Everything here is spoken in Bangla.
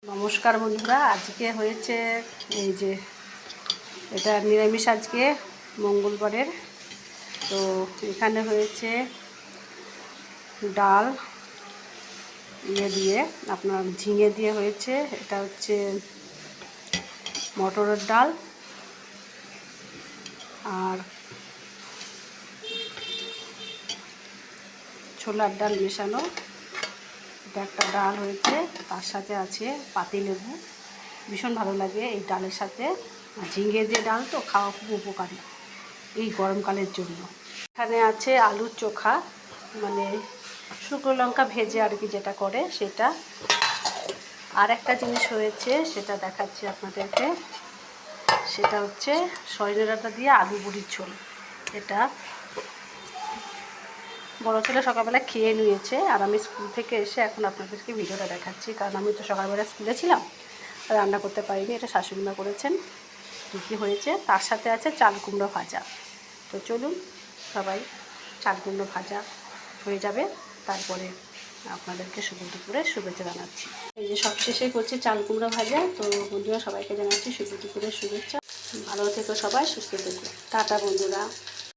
নমস্কার বন্ধুরা, আজকে হয়েছে এই যে এটা নিরামিষ, আজকে মঙ্গলবারের। তো এখানে হয়েছে ডাল দিয়ে আপনার ঝিঙে দিয়ে হয়েছে। এটা হচ্ছে মটরের ডাল আর ছোলার ডাল মেশানো। এটা একটা ডাল হয়েছে, তার সাথে আছে পাতিলেবু। ভীষণ ভালো লাগে এই ডালের সাথে। ঝিঙে দিয়ে ডাল তো খাওয়া খুব উপকারী এই গরমকালের জন্য। এখানে আছে আলুর চোখা, মানে শুকনো লঙ্কা ভেজে আর কি যেটা করে সেটা। আর একটা জিনিস হয়েছে, সেটা দেখাচ্ছি আপনাদেরকে। সেটা হচ্ছে সজনে ডাঁটা দিয়ে আলু বড়ির ঝোল। এটা বড় ছেলে সকালবেলা খেয়ে নিয়েছে, আর আমি স্কুল থেকে এসে এখন আপনাদেরকে ভিডিওটা দেখাচ্ছি, কারণ আমি তো সকালবেলা স্কুলে ছিলাম, রান্না করতে পারিনি। এটা শাশুড়িমা করেছেন। কী হয়েছে, তার সাথে আছে চাল কুমড়ো ভাজা। তো চলুন সবাই, চাল কুমড়ো ভাজা হয়ে যাবে, তারপরে আপনাদেরকে শুভ দুপুরে শুভেচ্ছা জানাচ্ছি। এই যে সবশেষে করছি চাল কুমড়ো ভাজা। তো বন্ধুরা, সবাইকে জানাচ্ছি শুভ দুপুরের শুভেচ্ছা। ভালো থেকো সবাই, সুস্থ থেকো। টাটা বন্ধুরা।